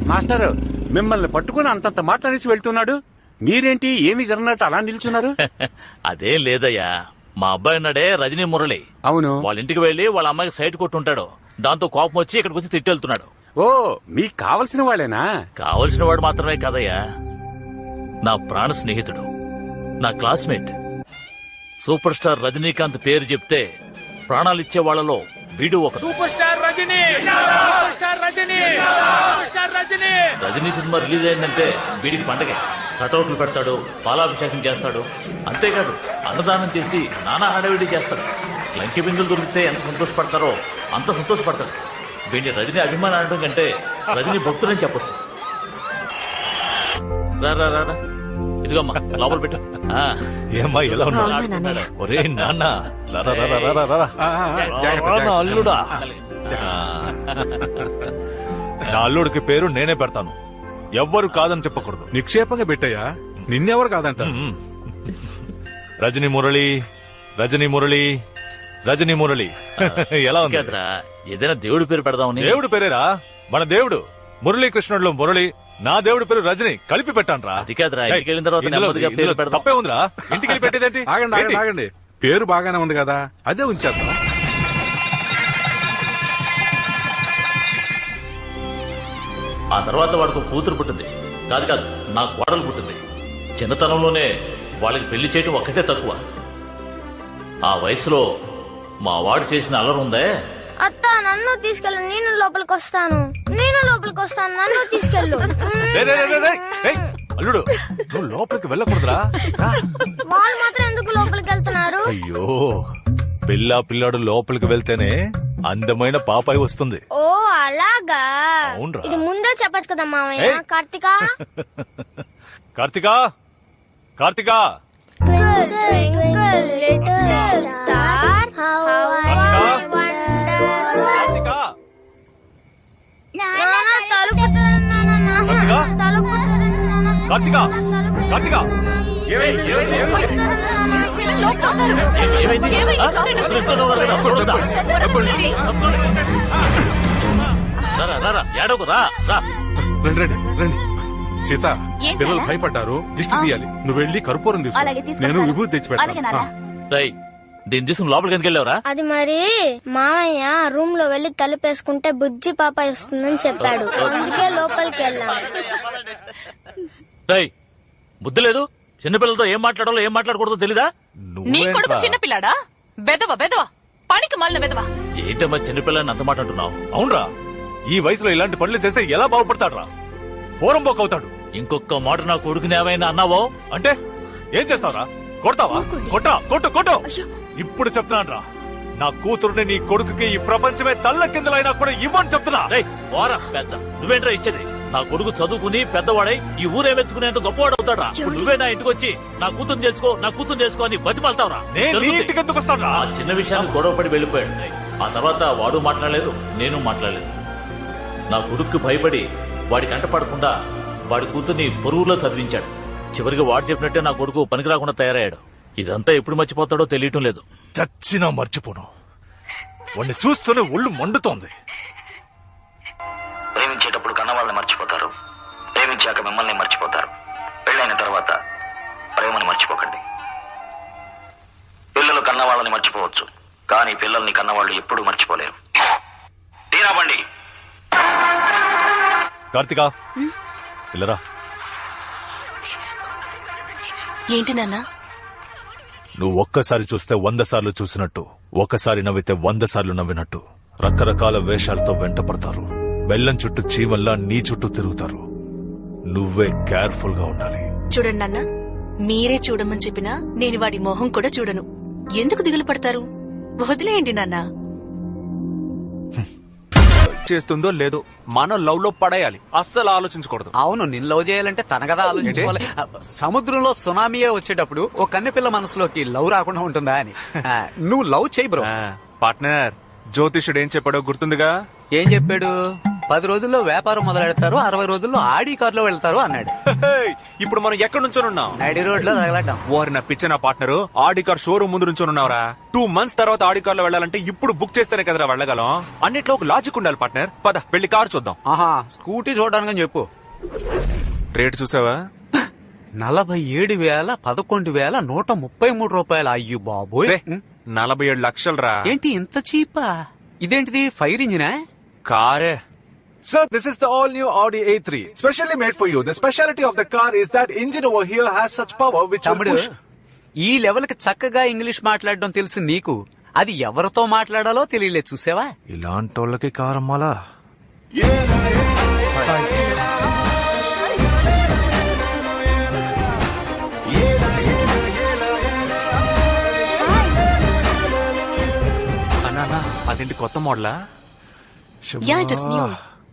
Master మిమ్మల్ని పట్టుకుని అంతంత మాట్లాడేసి వెళ్తున్నాడు. మీరేంటి ఏమి జరగనట్టు అలా నిల్చున్నారు? అదేం లేదయ్యా, మా అబ్బాయి ఉన్నాడే రజనీ మురళి. అవును. వాళ్ళ ఇంటికి వెళ్లి వాళ్ళ అమ్మాయికి సైట్ కొట్టుంటాడు. దాంతో కోపం వచ్చి ఇక్కడికి వచ్చి తిట్టెళ్తున్నాడు. ఓ, మీకు కావలసిన వాళ్ళేనా? కావలసిన వాడు మాత్రమే కాదయ్యా, నా ప్రాణ స్నేహితుడు, నా క్లాస్మేట్. సూపర్ స్టార్ రజనీకాంత్ పేరు చెప్తే ప్రాణాలిచ్చే వాళ్లలో వీడు ఒక super star Rajini. Rajini cinema release అయిందంటే వీడికి పండగే. కటౌట్లు పెడతాడు, పాలాభిషేకం చేస్తాడు. అంతేకాదు అన్నదానం చేసి నానా హడావిడి చేస్తాడు. లంకి బిందులు దొరికితే ఎంత సంతోషపడతారో అంత సంతోషపడతాడు. వీడిని రజనీ అభిమానం అనడం కంటే రజనీ భక్తులని చెప్పొచ్చు. రా ఇదిగమ్మా లోపల పెట్టు. ఏమ్మా ఎలా ఉన్నావు? ఒరే నాన్న, అల్లుడా. నా అల్లుడికి పేరు నేనే పెడతాను, ఎవ్వరు కాదని చెప్పకూడదు. నిక్షేపంగా పెట్టయ్యా, నిన్నెవరు కాదంట. రజనీ మురళి, రజనీ మురళి, రజనీ మురళి. ఎలా ఉంది? ఏదైనా దేవుడి పేరు పెడదామని. దేవుడి పేరేరా, మన దేవుడు మురళీకృష్ణుడిలో మురళి, నా దేవుడి పేరు రజని కలిపి పెట్టాను. అది కాదురా, ఇంటికి వెళ్ళిన తర్వాత నెమ్మదిగా పేరు పెడదాం. తప్పే ఉందిరా, ఇంటికి వెళ్ళి పెట్టేదేంటి? ఆగండి, పేరు బాగానే ఉంది కదా, అదే ఉంచేద్దాం. ఆ తర్వాత వాడికి కూతురు పుట్టింది. కాదు నా కోడలు పుట్టింది. చిన్నతనంలోనే వాళ్ళకి పెళ్లి చేయటం ఒక్కటే తక్కువ. ఆ వయసులో మా వాడు చేసిన అల్లరి ఉందే. అత్త నన్ను తీసుకెళ్ళు, నేను లోపలికి వస్తాను, నన్ను తీసుకెళ్ళు. అల్లుడు, నువ్వు లోపలికి వెళ్ళకూడదురా. వాళ్ళు మాత్రం ఎందుకు లోపలికి వెళ్తున్నారు? అయ్యో, పిల్లాడు లోపలికి వెళ్తేనే అందమైన పాపాయి వస్తుంది. ఓ అలాగా, ఇది ముందే చెప్పచ్చు కదా మామయ్య. కార్తికా కార్తికా రండి. సీత, పిల్లలు భయపడ్డారు, దిష్టి తీయాలి. నువ్వు వెళ్ళి కర్పూరం తీసుకో, నేను విభూతి తెచ్చి పెడతాను. దీన్ని తీసుకుని లోపలికి ఎందుకు వెళ్ళావురా? అది మరి మామయ్య రూమ్ లో వెళ్లి తలుపేసుకుంటే బుజ్జి పాప వస్తుందని చెప్పాడు, అందుకే లోపలికి వెళ్ళాము. బుద్ధి లేదు, చిన్నపిల్లలతో ఏం మాట్లాడాలో ఏం మాట్లాడకూడదో తెలీదా? నీ కొడుకు చిన్నపిల్లాడా? బెదవ పనికి మళ్ళీ బెదవా. ఏంటమ్మా చిన్నపిల్లని అంత మాట అంటున్నావు? అవునరా, ఈ వయసులో ఇలాంటి పనులు చేస్తే ఎలా బాగుపడతాడురా? పోరంబోక్ అవుతాడు. ఇంకొక మాట నా కొడుకుని ఏమైనా అన్నావో అంటే ఏం చేస్తావురా? కొడతావా? కొట్టు. ఇప్పుడు చెప్తున్నాను, నా కూతురుని నీ కొడుకుకి ఈ ప్రపంచమే తల్ల కిందలైనా కూడా ఇవ్వని చెప్తున్నా. పెద్ద నువ్వేంట్రా ఇచ్చేది? నా కొడుకు చదువుకుని పెద్దవాడై ఈ ఊరేమెచ్చుకునేంత గొప్పవాడు అవుతాడా? నువ్వే నా ఇంటికి వచ్చి నా కూతురు చేసుకో అని బతిమాలతావురా? ఆ చిన్న విషయాన్ని గొడవపడి వెళ్ళిపోయాడు. ఆ తర్వాత వాడు మాట్లాడలేదు, నేను మాట్లాడలేదు. నా కొడుక్కి భయపడి వాడి కంట పడకుండా వాడి కూతుర్ని పొరుగులో చదివించాడు. చివరికి వాడు చెప్పినట్టే నా కొడుకు పనికి రాకుండా తయారయ్యాడు. ఇదంతా ఎప్పుడు మర్చిపోతాడో తెలియటం లేదు. చచ్చినా మర్చిపోను. వాడిని చూస్తూనే ఒళ్ళు మండుతోంది. ప్రేమించేటప్పుడు కన్నవాళ్ళని మర్చిపోతారు, ప్రేమించాక మిమ్మల్ని మర్చిపోతారు. పెళ్ళైన తర్వాత ప్రేమను మర్చిపోకండి. పిల్లలు కన్నవాళ్ళని మర్చిపోవచ్చు, కానీ పిల్లల్ని కన్నవాళ్ళు ఎప్పుడూ మర్చిపోలేరు. తీరాబండి. కార్తికా, ఇల్లరా. ఏంటి నాన్న? నువ్వు ఒక్కసారి చూస్తే 100 సార్లు చూసినట్టు, ఒకసారి నవ్వితే 100 సార్లు నవ్వినట్టు రకరకాల వేషాలతో వెంట పడతారు. బెల్లం చుట్టూ చీమల్లా నీ చుట్టూ తిరుగుతారు. నువ్వే కేర్ఫుల్ గా ఉండాలి. చూడండి నాన్న, మీరే చూడమని చెప్పినా నేను వాడి మొహం కూడా చూడను. ఎందుకు దిగులు పడతారు? వదిలేయండి నాన్న. చేస్తుందో లేదో మనం లవ్ లో పడేయాలి, అస్సలు ఆలోచించకూడదు. అవును, నిన్ను లవ్ చేయాలంటే తన కదా ఆలోచించుకోవాలి. సముద్రంలో సునామీయే వచ్చేటప్పుడు ఓ కన్నెపిల్ల మనసులోకి లవ్ రాకుండా ఉంటుందా అని. నువ్వు లవ్ చేయి బ్రో. పార్ట్నర్, జ్యోతిషుడు ఏం చెప్పాడో గుర్తుందిగా? ఏం చెప్పాడు? 10 రోజుల్లో వ్యాపారం మొదలెడతారు, 60 రోజుల్లో ఆడి కారులో వెళ్తారు అన్నాడు. ఇప్పుడు మనం ఎక్కడి నుంచోనున్నాం? నడి రోడ్ లో తగలడ్డాం. వారి నా పిచ్చ నా పార్ట్నర్ ఆడి కార్ షోరూమ్ ముందు నుంచోనున్నావురా. 2 months తర్వాత ఆడి కార్ లో వెళ్ళాలంటే ఇప్పుడు బుక్ చేస్తేనే కదరా వెళ్ళగలం. అన్నిట్లో ఒక లాజిక్ ఉండాలి పార్ట్నర్. పద వెళ్ళి కార్ చూద్దాం. ఆహా, స్కూటీ చూడడానికి చెప్పు. రేటు చూసావా? 47,11,133 రూపాయలు. అయ్యో బాబోయ్, 47 లక్షలు రా. ఏంటి ఇంత చీపా? ఇదేంటిది, ఫైర్ ఇంజినా? కారే. Sir, this is the all-new Audi A3, specially made for you. The specialty of the car is that engine over here has such power which will తమ్ముడు, push. ఈ లెవెల్ కి చక్కగా ఇంగ్లీష్ మాట్లాడడం తెలుసు నీకు, అది ఎవరితో మాట్లాడాలో తెలియలేదు చూసావా? ఇలాంటి వాళ్ళకి కారమ్మాలా? అన్నా అదేంటి కొత్త మోడలా? Yeah, it is new.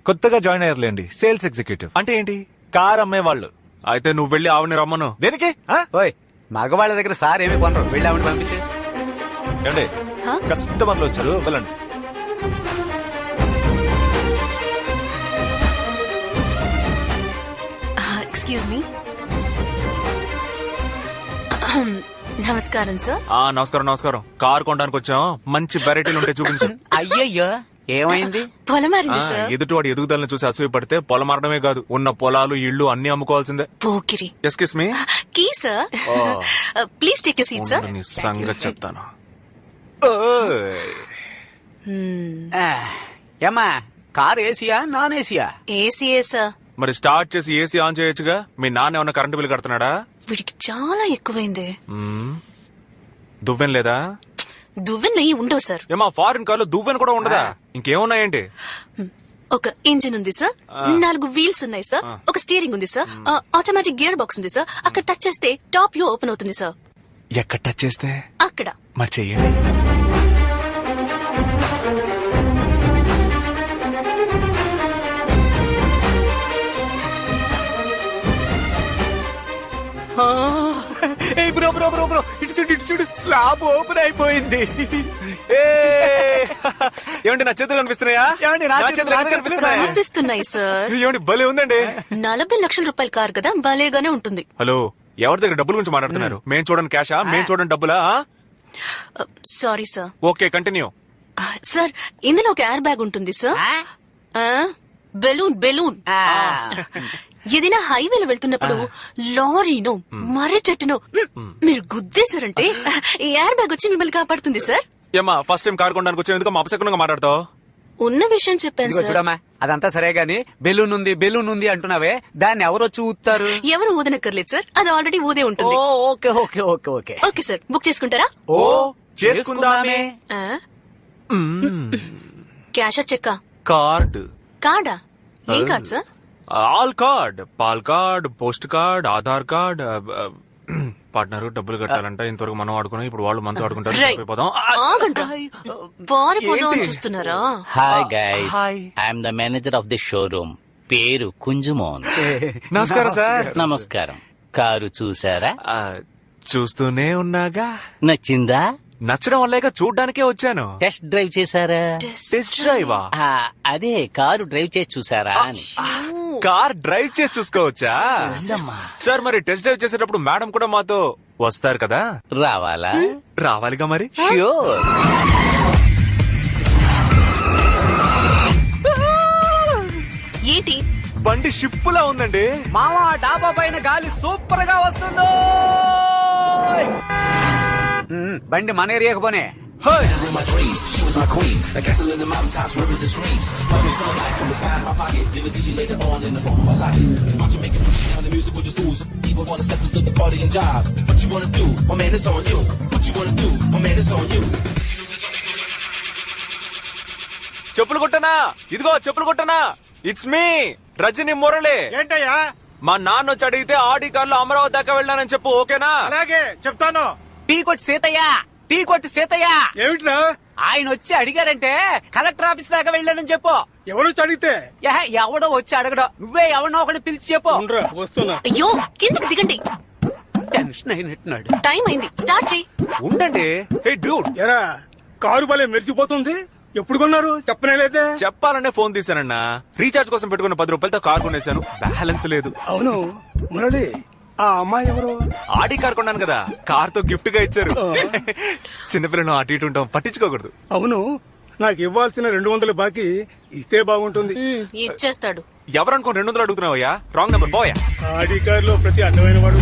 కొత్తగా జాయిన్ అయ్యారులేండి, సేల్స్ ఎగ్జిక్యూటివ్. అంటే ఏంటి? కార్ అమ్మే వాళ్ళు. అయితే నువ్వు వెళ్ళి ఆవిని రమ్మను. దేనికి? ఓయ్, మగవాళ్ళ దగ్గర సార్ ఏమి కొనరు, వెళ్ళి ఆవిడ పంపించే. ఏమండి, Huh? కస్టమర్లు వచ్చారు, వెళ్ళండి. Excuse me. నమస్కారం సార్. నమస్కారం నమస్కారం. కార్ కొనడానికి వచ్చాం, మంచి వెరైటీలు ఉంటే చూపించు. అయ్యయ్యో, ఏమైంది? పొలమారింది సార్. ఎదుటివాడి ఎదుగుదలను చూసి అసూయపడితే పొలం మారడమే కాదు, ఉన్న పొలాలు ఇళ్లు అన్ని అమ్ముకోవాల్సిందే. పోకిరి. Excuse me. Key sir. Please take your seat sir. నీ సంగతి చెప్తాను. ఏమ్మా, కార్ ఏసీయా నాన్ ఏసీయా? ఏసీఏ సార్. మరి స్టార్ట్ చేసి ఏసీ ఆన్ చేయొచ్చుగా. మీ నాన్న ఏమన్నా కరెంటు బిల్లు కడుతున్నాడా? వీడికి చాలా ఎక్కువైంది. దువ్వెన లేదా? దువ్వెన ఉండవు సార్. ఏమా ఫారిన్ కార్లో దువ్వెన కూడా ఉండదా? ఇంకేమున్నాయేంటి? ఒక ఇంజిన్ ఉంది సార్, 4 వీల్స్ ఉన్నాయి సార్, ఒక స్టీరింగ్ ఉంది సార్, ఆటోమేటిక్ గేర్ బాక్స్ ఉంది సార్. అక్కడ టచ్ చేస్తే టాప్ వ్యూ ఓపెన్ అవుతుంది సార్. ఎక్కడ టచ్ చేస్తే? అక్కడ. మరి చెయ్యండి. బ్రో బ్రో బ్రో బ్రో, ఇటు చూడు, స్లాబ్ ఓపెన్ అయిపోయింది. ఏమండి నా చేతులు కనిపిస్తున్నాయా? ఏమండి, నా చేతులు కనిపిస్తున్నాయి సార్. ఏమండి భలే ఉందండి. 40 లక్షల రూపాయల కార్ కదా, భలేగానే ఉంటుంది. హలో, ఎవరి దగ్గర డబ్బుల గురించి మాట్లాడుతున్నారు? మేం చూడండి క్యాషా, మేం చూడండి డబ్బులా? Sorry sir. Okay continue. Sir, ఇందులో ఒక ఎయిర్ బ్యాగ్ ఉంటుంది సార్. బెలూన్. ఏదైనా హైవేలో వెళ్తున్నప్పుడు లారీనో మర్రి చెట్టునో మీరు గుద్దేశారంటే ఎయిర్ బ్యాగ్ వచ్చి మిమ్మల్ని కాపాడుతుంది సార్. ఏమా ఫస్ట్ టైం కార్ కొనడానికి వచ్చేందుకు మా అపశకునంగా మాట్లాడతావు? ఉన్న విషయం చెప్పాను సార్. చూడమ్మా, అదంతా సరే గాని బెలూన్ ఉంది అంటున్నావే, దాన్ని ఎవరొచ్చి ఊతారు? ఎవరు ఊదనక్కర్లేదు సార్, అది ఆల్రెడీ ఊదే ఉంటుంది. Okay okay okay okay okay sir, book చేసుకుంటారా? ఓ చేసుకుందామే. క్యాషా చెక్కా? కార్డ్. కార్డా? ఏం card sir? All card, pal card, post card, Aadhaar card. Partner డబ్బులు కట్టాలంట, ఇంతవరకు మనం ఆడుకున్నాం, ఇప్పుడు వాళ్ళు మనతో ఆడుకుంటారు. పారిపోదాం చూస్తున్నారా? Hi guys, I'm the manager of the showroom. పేరు కుంజుమోన్. నమస్కారం సార్. నమస్కారం. కారు చూసారా? చూస్తూనే ఉన్నాగా. నచ్చిందా? నచ్చడం వల్లేక చూడ్డానికే వచ్చాను. టెస్ట్ డ్రైవ్ చేశారా? టెస్ట్ డ్రైవా? అదే కారు డ్రైవ్ చేసి చూసారా అని. కార్ డ్రైవ్ చేసి చూసుకోవచ్చా సార్? మరి టెస్ట్ డ్రైవ్ చేసేటప్పుడు మేడం కూడా మాతో వస్తారు కదా? రావాలా? రావాలిగా మరి. ష్యూర్. ఏంటి బండి షిప్పులా ఉందండి. మావా, డాబా పైన గాలి సూపర్ గా వస్తుందో. బండి మన ఏరియాకు పోనే. చెప్పులు కొట్టనా? ఇదిగో చెప్పులు కొట్టనా. It's me Rajani Murali. ఏంటయ్యా? మా నాన్న వచ్చి అడిగితే ఆడి కార్లో అమరావతి దాకా వెళ్ళానని చెప్పు. ఓకేనా? అలాగే చెప్తాను. టీ కొట్టి సీతయ్య. ఏమిట్రా? ఆయన వచ్చి అడిగారంటే కలెక్టర్ ఆఫీస్ దాకా వెళ్ళానని చెప్పు. ఎవరు అడిగితే? ఎవడో వచ్చి అడగడం, నువ్వే ఎవరినో ఒకటి పిలిచి చెప్పు. వస్తున్నా. అయ్యో, కిందకి దిగండి. టెన్షన్ అయినట్టున్నాడు. టైం అయింది, స్టార్ట్ చేయి. ఉండండి. హే డ్యూడ్, ఎరా కారు భలే మెరిసిపోతుంది. ఎప్పుడు కొన్నారు చెప్పనేలేదే. చెప్పాలనే ఫోన్ తీశానన్నా. రీఛార్జ్ కోసం పెట్టుకున్న 10 రూపాయలతో కార్ కొనేశాను. బ్యాలెన్స్ లేదు. అవును మురళి, ఆ అమ్మాయి ఎవరు? ఆడి కార్ కొన్నాను కదా, కార్ తో గిఫ్ట్ గా ఇచ్చారు. చిన్నపిల్లను అటు ఇటు ఉంటాం, పట్టించుకోకూడదు. అవును, నాకు ఇవ్వాల్సిన 200 బాకీ ఇస్తే బాగుంటుంది. ఇచ్చేస్తాడు. ఎవరనుకో 200 అడుగుతున్నావయ్యా? రాంగ్ నెంబర్ పోయా. ఆడి కారులో ప్రతి అందమైన వాడు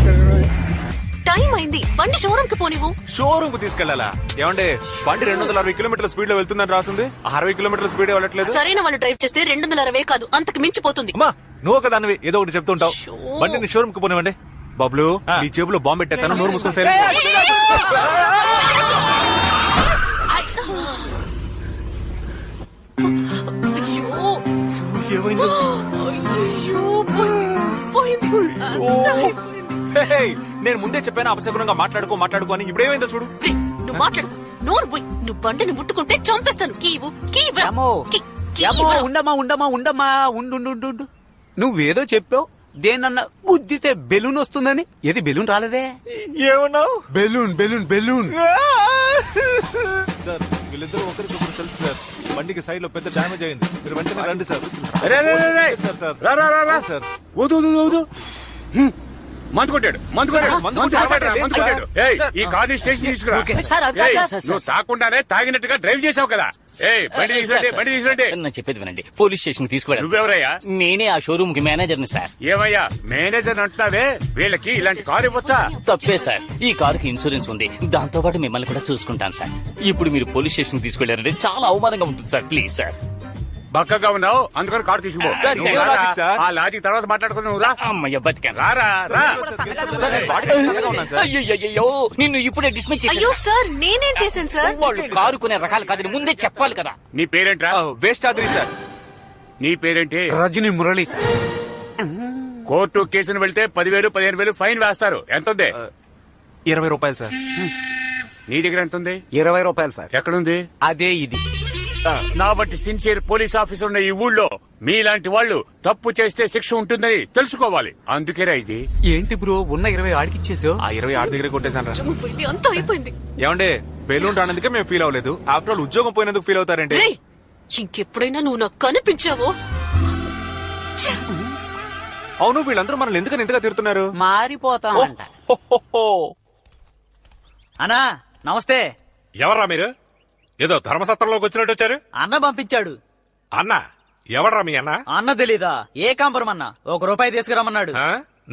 టైం అయింది, బండి షోరూమ్ కి పోనివ్వు. షోరూమ్ కు తీసుకెళ్లాలా? ఏమంటే బండి 260 కిలోమీటర్ల స్పీడ్ లో వెళ్తుందని రాసింది, 60 కిలోమీటర్ల స్పీడ్ వెళ్ళట్లేదు. సరైన వాళ్ళు డ్రైవ్ చేస్తే 260 కాదు, అంతకు మించిపోతుంది. అమ్మా, నువ్వు ఒక దానివి ఏదో ఒకటి చెప్తుంటావు. బండిని షోరూమ్ కు పోనివ్వండి. బబ్లు, నీ జేబులో బాంబు పెట్టేస్తాను, నోరు మూసుకొని సైలెంట్. నేను ముందే చెప్పాను అపశకునంగా మాట్లాడుకో అని. ఇప్పుడేమైందో చూడు. నువ్వు మాట్లాడు, నోరు పోయి. నువ్వు బండిని ముట్టుకుంటే చంపేస్తాను. కీవు ఉండమ్మా ఉండు. నువ్వేదో చెప్పావు, దేనన్నా గుద్దితే బెలూన్ వస్తుందని. ఏది బెలూన్ రాలేదే? ఏమన్నావు? బెలూన్. సార్, వీళ్ళిద్దరూ ఒకరికొకరు తెలుసు సార్. బండికి సైడ్ లో పెద్ద డ్యామేజ్ అయింది. మీరు వెంటనే రండి సార్. సార్ మందు కొట్టాడు. ఈ కార్ స్టేషన్ తీసుకురా. నువ్వు తాకుండానే తాగినట్టుగా డ్రైవ్ చేసావు కదా. బండి తీసుకుంటే నేను చెప్పేది వినండి, పోలీస్ స్టేషన్ తీసుకువెళ్ళండి. నువ్వెవరయ్యా? నేనే ఆ షోరూమ్ కి మేనేజర్ని సార్. ఏమయ్యా మేనేజర్ అంటున్నావే, వీళ్ళకి ఇలాంటి కారు ఇవ్వచ్చా? తప్పే సార్, ఈ కారుకి ఇన్సూరెన్స్ ఉంది, దాంతో పాటు మిమ్మల్ని కూడా చూసుకుంటాను సార్. ఇప్పుడు మీరు పోలీస్ స్టేషన్ తీసుకెళ్లారంటే చాలా అవమానంగా ఉంటుంది సార్. Please sir. బక్కగా ఉన్నావు, అందుకని కారు తీసుకుపో. సార్, ఇదే లాజిక్ సార్. ఆ లాజిక్ తర్వాత మాట్లాడుకున్నావు. రా అమ్మయ్య, బతికాను. రా. అయ్యో, నిన్ను ఇప్పుడే డిస్మిస్ అయ్యో సార్, నేనేం చేశాను సార్? వాళ్ళు కారు కొనే రకాలు కాదని ముందే చెప్పాలి కదా. నీ పేరేంట్రా? వేస్టాద్రి సార్. నీ పేరేంటి? రజనీ మురళి సార్. కోర్టు కేసును వెళ్తే 10,000 15,000 ఫైన్ వేస్తారు. ఎంత ఉంది? 20 రూపాయలు సార్. నీ దగ్గర ఎంత ఉంది? 20 రూపాయలు సార్. ఎక్కడుంది? అదే ఇది. నా బట్టి సిన్సియర్ పోలీస్ ఆఫీసర్ ఉన్న ఈ ఊళ్ళో మీలాంటి వాళ్ళు తప్పు చేస్తే శిక్ష ఉంటుందని తెలుసుకోవాలి. అందుకేరా ఇది. ఏంటి బ్రో, ఉన్న 20 ఆడికిచ్చేసావు? ఆ 20 ఆడి దగ్గర కొట్టేశాను రా. అంతా అయిపోయింది. ఏమండే, బెలూన్ రానందుకే మేము ఫీల్ అవ్వలేదు. ఆఫ్టర్ ఆల్ ఉద్యోగం పోయినందుకు ఫీల్ అవుతారంటే. ఇంకెప్పుడైనా నువ్వు నాకు కనిపించావో? అవును, వీళ్ళందరూ మనల్ని ఎందుకని ఇంతగా తిడుతున్నారు? మారిపోతామంట. అన్నా నమస్తే. ఎవర్రా మీరు? ఏదో ధర్మసత్రంలోకి వచ్చినట్టు వచ్చారు. అన్న పంపించాడు. అన్న ఎవడ్రా మీ అన్న? అన్న తెలీదా? ఏ కాంపురం అన్న? ₹1 తీసుకురమ్మన్నాడు.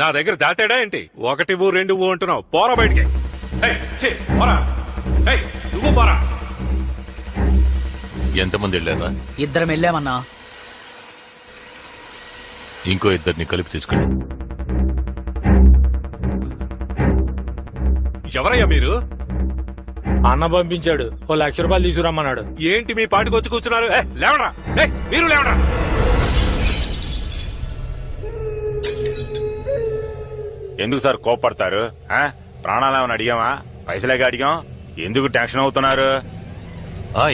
నా దగ్గర దాచాడా ఏంటి? 1 2 అంటున్నావు. పోరా బయటికి. నువ్వు పోరా. ఎంతమంది వెళ్ళారా? 2 వెళ్ళామన్నా. ఇంకో 2 కలిపి తీసుకెళ్ళి. ఎవరయ్యా మీరు? అన్న పంపించాడు. ₹1,00,000 తీసుకురమ్మన్నాడు. ఏంటి మీ పాటికి వచ్చి కూర్చున్నారు? లేవరా, మీరు లేవరా. ఎందుకు సార్ కోపడతారు? ప్రాణాలేమని అడిగామా? పైసలేగా అడిగాం. ఎందుకు టెన్షన్ అవుతున్నారు?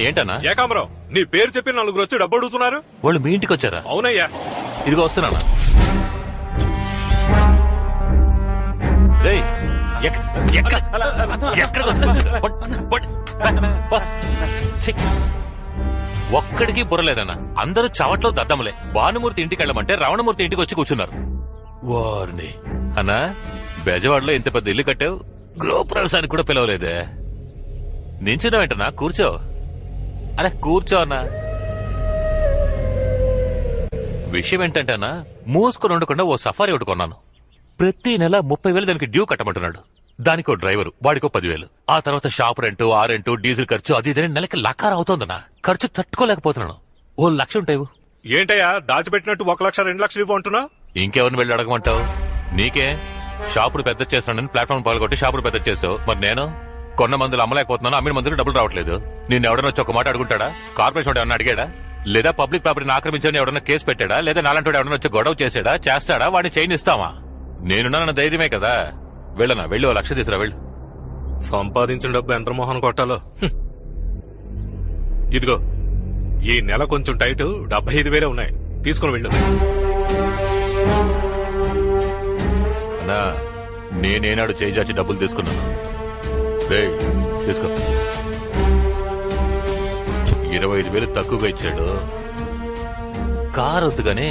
ఏంటన్నా? ఏకాంబరం, నీ పేరు చెప్పి 4 వచ్చి డబ్బు అడుగుతున్నారు. వాళ్ళు మీ ఇంటికి వచ్చారా? అవునయ్యా. ఇదిగో వస్తున్నా. ఒక్కడికి బుర్రలేదన్నా. అందరూ చవట్లో దద్దములే. భానుమూర్తి ఇంటికి వెళ్ళమంటే రావణమూర్తి ఇంటికి వచ్చి కూర్చున్నారు. వారిని అన్నా, బెజవాడలో ఇంత పెద్ద ఇల్లు కట్టావు, గృహప్రవేశానికి కూడా పిలవలేదే. నించున్నావేంటన్నా? కూర్చో. అరే కూర్చో అన్నా. విషయం ఏంటంటే అన్నా, మూసుకొని ఉండకుండా ఓ సఫారీ ఒకటి కొన్నాను. ప్రతి నెల 30,000 దానికి డ్యూ కట్టమంటున్నాడు. దానికో డ్రైవరు, వాడికో 10,000. ఆ తర్వాత షాప్ రెంటు, ఆ రెంటు, డీజిల్ ఖర్చు, అది ఇదే నెలకి లకార అవుతోందన్నా. ఖర్చు తట్టుకోలేకపోతున్నాను. ₹1,00,000 ఉంటాయి. ఏంటయ్యా దాచిపెట్టినట్టు 1,00,000 2,00,000 ఇవ్వు అంటున్నావు? ఇంకెవరిని వెళ్ళి అడగమంటావు? నీకే షాపుడు పెద్ద చేస్తానని ప్లాట్ఫామ్ పాల్గొట్టి షాపుడు పెద్ద చేసావు. మరి నేను కొన్న మందులు అమ్మలేకపోతున్నాను, అమ్మిన మందులు డబ్బులు రావట్లేదు. నిన్ను ఎవడన్నా వచ్చి ఒక మాట అడుగుంటాడా? కార్పొరేషన్ ఎవడన్నా అడిగాడా? లేదా పబ్లిక్ ప్రాపర్టీని ఆక్రమించని ఎవడన్నా కేసు పెట్టాడా? లేదా నాలంటోడు ఎవడన్నా వచ్చి గొడవ చేస్తాడా? వాడిని చైన్ ఇస్తావా? నేనున్నానన్న ధైర్యమే కదా. వెళ్ళనా? వెళ్ళి ₹1,00,000 తీసురా. వెళ్ళు. సంపాదించిన డబ్బు ఎంత మోహన్ కొట్టాలో. ఇదిగో ఈ నెల కొంచెం టైట్, 75,000 ఉన్నాయి. తీసుకుని వెళ్ళు. అన్నా, నేనేనాడు చేయి చాచి డబ్బులు తీసుకున్నాను. తీసుకో. 25,000 తక్కువగా ఇచ్చాడు. కారు వద్దుగానే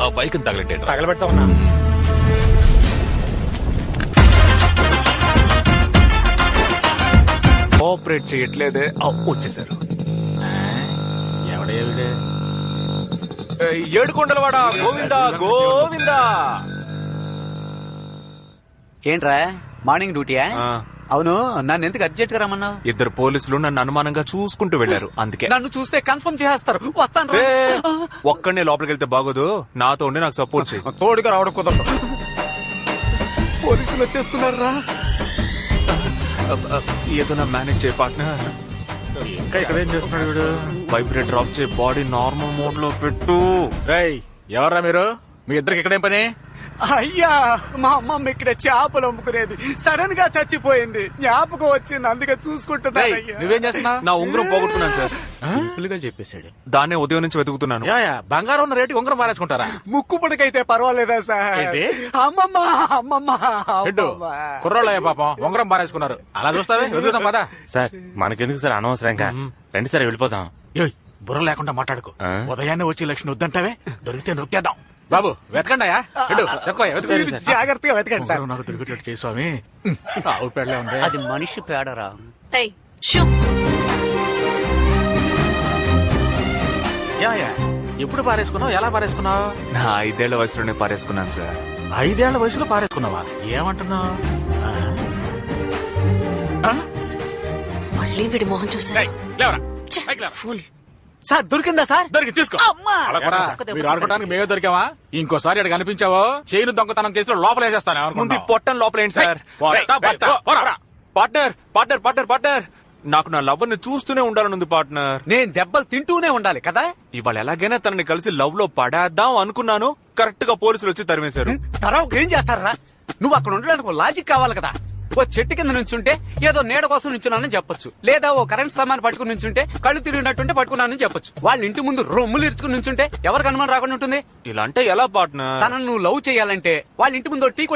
ఆ బైక్ తగలెట్టాడు. తగలబెడతా ఉన్నా. కోఆపరేట్ చేయట్లేదే. వచ్చేసారు. ఎవడే ఏడుకొండలవాడ గోవిందా గోవిందా. ఏంట్రా మార్నింగ్ డ్యూటీయా? అవును, నన్ను ఎందుకు అర్జెంట్ గా రమ్మన్నావు? ఇద్దరు పోలీసులు నన్ను అనుమానంగా చూసుకుంటూ వెళ్లారు, అందుకే. నన్ను చూస్తే కన్ఫర్మ్ చేస్తారు. వస్తాను. ఒక్కడనే లోపలికి వెళ్తే బాగోదు, నాతో ఉండి నాకు సపోర్ట్ చేయి. తోడుగా రావడం కుదరదు. పోలీసులు వచ్చేస్తున్నారా? ఏదైనా మేనేజ్ చేయ పార్ట్నర్. ఇంకా ఇక్కడ ఏం చేస్తున్నాడు వీడు? వైబ్రేటర్ ఆఫ్ చేయి, బాడీ నార్మల్ మోడ్ లో పెట్టు. రేయ్, ఎవర్రా మీరు? మీ ఇద్దరికి ఇక్కడేం పని? అయ్యా, మా అమ్మమ్మ ఇక్కడ చేపలు అమ్ముకునేది, సడన్ గా చచ్చిపోయింది. జ్ఞాపకం వచ్చింది, అందుకే చూసుకుంటున్నా. నువ్వేం చేస్తున్నావు? నా ఉంగరం పోగొట్టుకున్నాను సార్. సింపుల్ గా చెప్పేశాడు. దాన్నే ఉదయం నుంచి వెతుకుతున్నాను. బంగారం ఉన్న రేటుకి ఉంగరం పారేసుకుంటారా? ముక్కు పుడకైతే పర్వాలేదా సార్? ఏంటి? అమ్మమ్మ అమ్మమ్మ కుర్రోళ్ళయ్య పాపం ఉంగరం పారేసుకున్నారు. అలా చూస్తావే, వెతుకుతాం పదా. సార్ మనకెందుకు సార్ అనవసరంగా, రండి సార్ వెళ్ళిపోతాం. బుర్ర లేకుండా మాట్లాడుకో. ఉదయాన్నే వచ్చి లక్ష్మి వద్దంటావే, దొరికితే నొక్కేద్దాం. బాబు వెతకండి అయ్యా. జాగ్రత్తగా వెతకండి సార్. నాకు దొరికేటట్టు చేయి స్వామి. ఆవు పేడలే ఉంది. అది మనిషి పేడరా? ఏయ్, షూ. ఎప్పుడు పారేసుకున్నావు? ఎలా పారేసుకున్నావు? నా 5 ఏళ్ల వయసులోనే పారేసుకున్నాను సార్. 5 ఏళ్ల వయసులో పారేసుకున్నావా? ఏమంటున్నావు? మళ్ళీ వీడి మొహం చూసాను. ఫుల్. సార్ దొరికిందా సార్? దొరికి తీసుకో. మీరు ఆడుకోవడానికి మేమే దొరికావా? ఇంకోసారి అక్కడ కనిపించావో చేయను దొంగతనం కేసులో లోపల వేసేస్తాను. ముందు పొట్టం లోపల ఏంటి sir? Partner partner partner partner, నాకు నా లవ్ ని చూస్తూనే ఉండాలనుంది పార్ట్నర్. నేను దెబ్బలు తింటూనే ఉండాలి కదా. ఇవాళ ఎలాగైనా తనని కలిసి లవ్ లో పడేద్దాం అనుకున్నాను. కరెక్ట్ గా పోలీసులు వచ్చి తరిమేశారు. తర్వాత ఏం చేస్తారా? నువ్వు అక్కడ ఉండడానికి లాజిక్ కావాలి కదా. ఓ చెట్టు కింద నుంచుంటే ఏదో నీడ కోసం నుంచున్నానని చెప్పొచ్చు, లేదా ఓ కరెంట్ స్తంభాన్ని పట్టుకుని నుంచుంటే కళ్ళు తిరిగినట్టుంటే పట్టుకున్నానని చెప్పొచ్చు. వాళ్ళ ఇంటి ముందు రొమ్ములు ఇరుచుకుని నుంచుంటే ఎవరికి అనుమానం రాకుండా ఉంటుంది? ఇలా అంటే ఎలా పార్ట్నర్? తనను నువ్వు లవ్ చేయాలంటే వాళ్ళ ఇంటి ముందు టీ